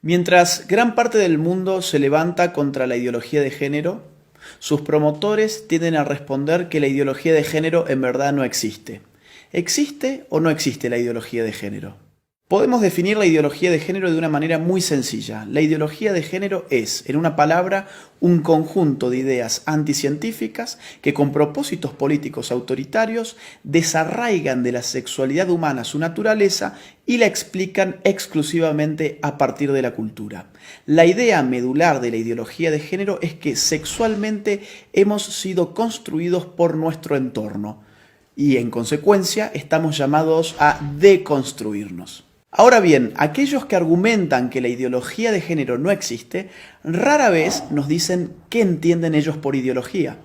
Mientras gran parte del mundo se levanta contra la ideología de género, sus promotores tienden a responder que la ideología de género en verdad no existe. ¿Existe o no existe la ideología de género? Podemos definir la ideología de género de una manera muy sencilla. La ideología de género es, en una palabra, un conjunto de ideas anticientíficas que con propósitos políticos autoritarios desarraigan de la sexualidad humana su naturaleza y la explican exclusivamente a partir de la cultura. La idea medular de la ideología de género es que sexualmente hemos sido construidos por nuestro entorno y en consecuencia estamos llamados a deconstruirnos. Ahora bien, aquellos que argumentan que la ideología de género no existe, rara vez nos dicen qué entienden ellos por ideología.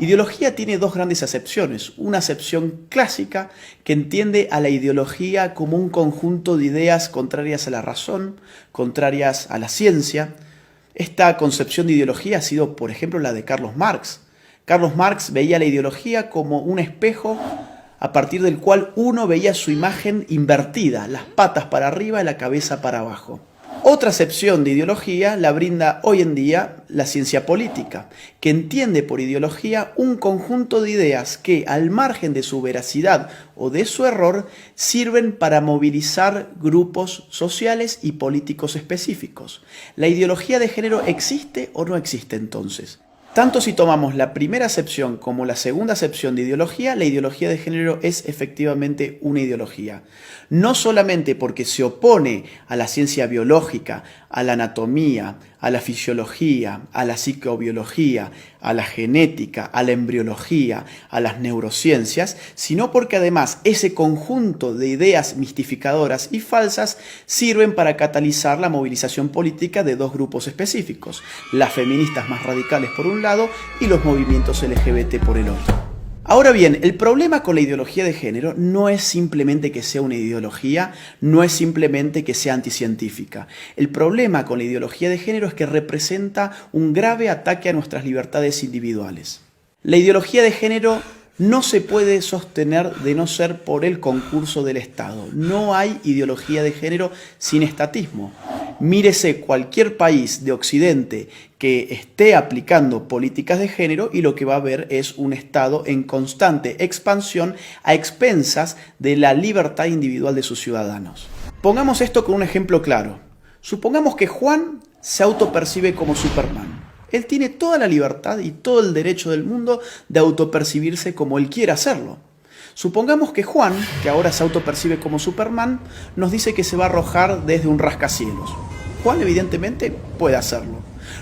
Ideología tiene dos grandes acepciones. Una acepción clásica que entiende a la ideología como un conjunto de ideas contrarias a la razón, contrarias a la ciencia. Esta concepción de ideología ha sido, por ejemplo, la de Carlos Marx. Carlos Marx veía la ideología como un espejo a partir del cual uno veía su imagen invertida, las patas para arriba y la cabeza para abajo. Otra acepción de ideología la brinda hoy en día la ciencia política, que entiende por ideología un conjunto de ideas que, al margen de su veracidad o de su error, sirven para movilizar grupos sociales y políticos específicos. ¿La ideología de género existe o no existe entonces? Tanto si tomamos la primera acepción como la segunda acepción de ideología, la ideología de género es efectivamente una ideología. No solamente porque se opone a la ciencia biológica, a la anatomía, a la fisiología, a la psicobiología, a la genética, a la embriología, a las neurociencias, sino porque además ese conjunto de ideas mistificadoras y falsas sirven para catalizar la movilización política de dos grupos específicos, las feministas más radicales por un lado y los movimientos LGBT por el otro. Ahora bien, el problema con la ideología de género no es simplemente que sea una ideología, no es simplemente que sea anticientífica. El problema con la ideología de género es que representa un grave ataque a nuestras libertades individuales. La ideología de género no se puede sostener de no ser por el concurso del Estado. No hay ideología de género sin estatismo. Mírese cualquier país de Occidente que esté aplicando políticas de género y lo que va a ver es un Estado en constante expansión a expensas de la libertad individual de sus ciudadanos. Pongamos esto con un ejemplo claro. Supongamos que Juan se autopercibe como Superman. Él tiene toda la libertad y todo el derecho del mundo de autopercibirse como él quiera hacerlo. Supongamos que Juan, que ahora se autopercibe como Superman, nos dice que se va a arrojar desde un rascacielos. Juan evidentemente puede hacerlo.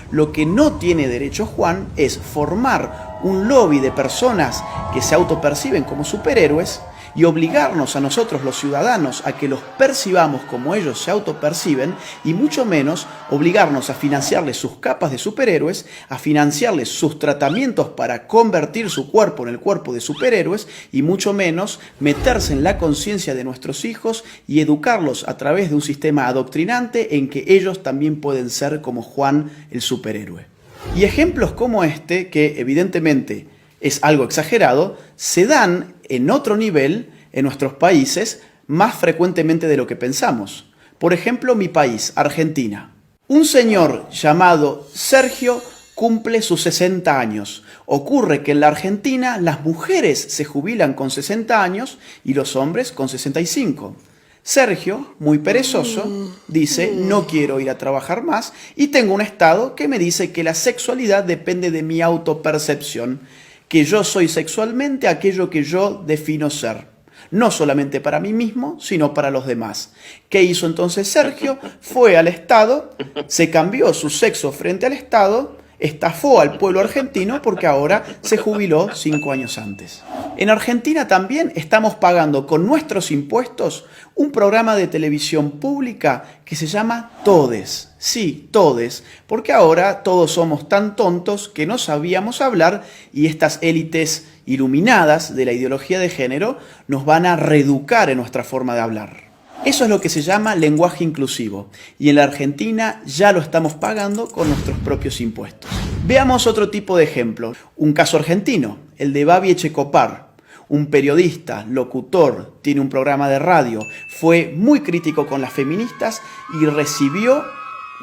Lo que no tiene derecho Juan es formar un lobby de personas que se autoperciben como superhéroes y obligarnos a nosotros los ciudadanos a que los percibamos como ellos se autoperciben y mucho menos obligarnos a financiarles sus capas de superhéroes, a financiarles sus tratamientos para convertir su cuerpo en el cuerpo de superhéroes y mucho menos meterse en la conciencia de nuestros hijos y educarlos a través de un sistema adoctrinante en que ellos también pueden ser como Juan el superhéroe. Y ejemplos como este, que evidentemente es algo exagerado, se dan en otro nivel en nuestros países más frecuentemente de lo que pensamos. Por ejemplo, mi país, Argentina. Un señor llamado Sergio cumple sus 60 años. Ocurre que en la Argentina las mujeres se jubilan con 60 años y los hombres con 65. Sergio, muy perezoso, dice: no quiero ir a trabajar más y tengo un estado que me dice que la sexualidad depende de mi autopercepción, que yo soy sexualmente aquello que yo defino ser, no solamente para mí mismo, sino para los demás. ¿Qué hizo entonces Sergio? Fue al Estado, se cambió su sexo frente al Estado, estafó al pueblo argentino porque ahora se jubiló 5 años antes. En Argentina también estamos pagando con nuestros impuestos un programa de televisión pública que se llama Todes. Sí, Todes, porque ahora todos somos tan tontos que no sabíamos hablar y estas élites iluminadas de la ideología de género nos van a reeducar en nuestra forma de hablar. Eso es lo que se llama lenguaje inclusivo y en la Argentina ya lo estamos pagando con nuestros propios impuestos. Veamos otro tipo de ejemplo, un caso argentino, el de Babi Echecopar. Un periodista, locutor, tiene un programa de radio, fue muy crítico con las feministas y recibió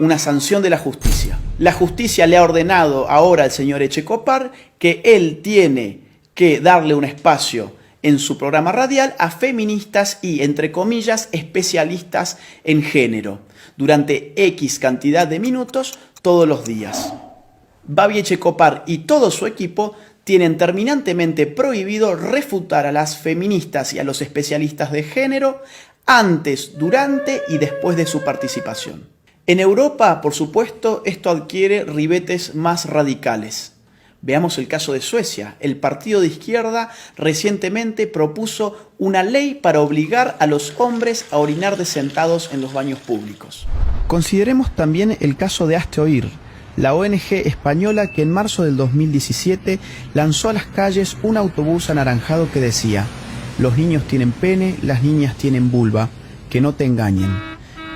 una sanción de la justicia. La justicia le ha ordenado ahora al señor Echecopar que él tiene que darle un espacio en su programa radial a feministas y, entre comillas, especialistas en género, durante X cantidad de minutos todos los días. Babi Echecopar y todo su equipo tienen terminantemente prohibido refutar a las feministas y a los especialistas de género antes, durante y después de su participación. En Europa, por supuesto, esto adquiere ribetes más radicales. Veamos el caso de Suecia. El partido de izquierda recientemente propuso una ley para obligar a los hombres a orinar de sentados en los baños públicos. Consideremos también el caso de Hazte Oír, la ONG española que en marzo del 2017 lanzó a las calles un autobús anaranjado que decía: los niños tienen pene, las niñas tienen vulva, que no te engañen.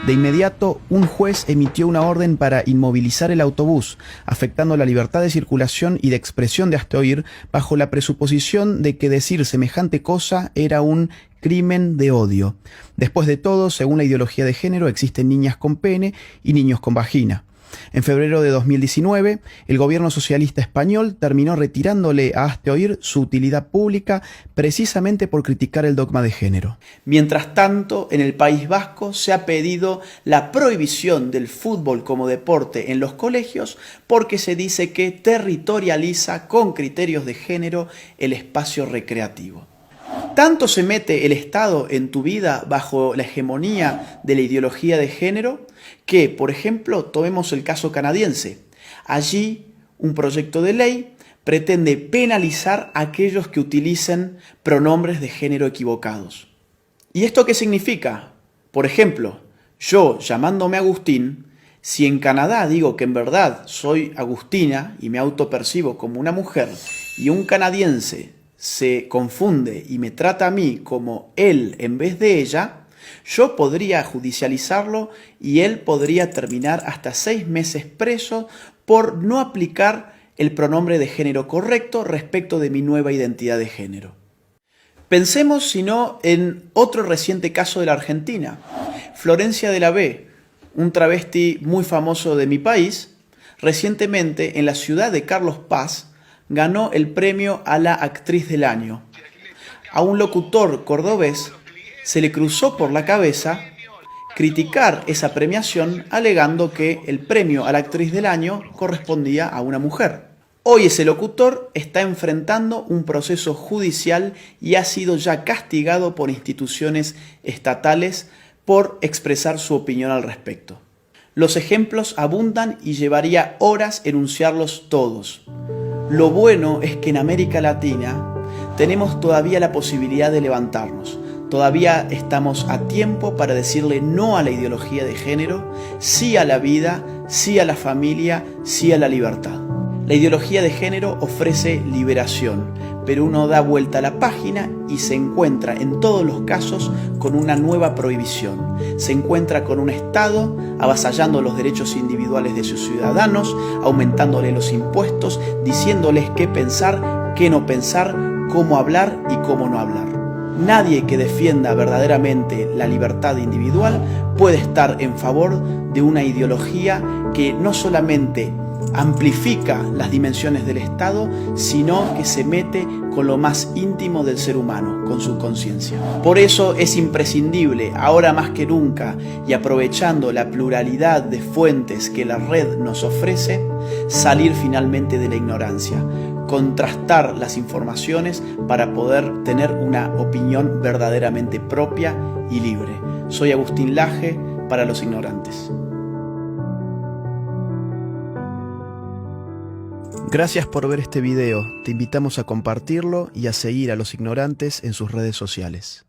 De inmediato, un juez emitió una orden para inmovilizar el autobús, afectando la libertad de circulación y de expresión de Hazte Oír, bajo la presuposición de que decir semejante cosa era un crimen de odio. Después de todo, según la ideología de género, existen niñas con pene y niños con vagina. En febrero de 2019, el gobierno socialista español terminó retirándole a Hazte Oír su utilidad pública precisamente por criticar el dogma de género. Mientras tanto, en el País Vasco se ha pedido la prohibición del fútbol como deporte en los colegios porque se dice que territorializa con criterios de género el espacio recreativo. ¿Tanto se mete el Estado en tu vida bajo la hegemonía de la ideología de género que, por ejemplo, tomemos el caso canadiense? Allí, un proyecto de ley pretende penalizar a aquellos que utilicen pronombres de género equivocados. ¿Y esto qué significa? Por ejemplo, yo, llamándome Agustín, si en Canadá digo que en verdad soy Agustina y me autopercibo como una mujer, y un canadiense se confunde y me trata a mí como él en vez de ella, yo podría judicializarlo y él podría terminar hasta 6 meses preso por no aplicar el pronombre de género correcto respecto de mi nueva identidad de género. Pensemos, si no, en otro reciente caso de la Argentina. Florencia de la B, un travesti muy famoso de mi país, recientemente en la ciudad de Carlos Paz, ganó el premio a la actriz del año. A un locutor cordobés se le cruzó por la cabeza criticar esa premiación alegando que el premio a la actriz del año correspondía a una mujer. Hoy ese locutor está enfrentando un proceso judicial y ha sido ya castigado por instituciones estatales por expresar su opinión al respecto. Los ejemplos abundan y llevaría horas enunciarlos todos. Lo bueno es que en América Latina tenemos todavía la posibilidad de levantarnos. Todavía estamos a tiempo para decirle no a la ideología de género, sí a la vida, sí a la familia, sí a la libertad. La ideología de género ofrece liberación, pero uno da vuelta a la página y se encuentra en todos los casos con una nueva prohibición. Se encuentra con un Estado avasallando los derechos individuales de sus ciudadanos, aumentándole los impuestos, diciéndoles qué pensar, qué no pensar, cómo hablar y cómo no hablar. Nadie que defienda verdaderamente la libertad individual puede estar en favor de una ideología que no solamente amplifica las dimensiones del Estado, sino que se mete con lo más íntimo del ser humano, con su conciencia. Por eso es imprescindible, ahora más que nunca, y aprovechando la pluralidad de fuentes que la red nos ofrece, salir finalmente de la ignorancia, contrastar las informaciones para poder tener una opinión verdaderamente propia y libre. Soy Agustín Laje para los ignorantes. Gracias por ver este video, te invitamos a compartirlo y a seguir a los ignorantes en sus redes sociales.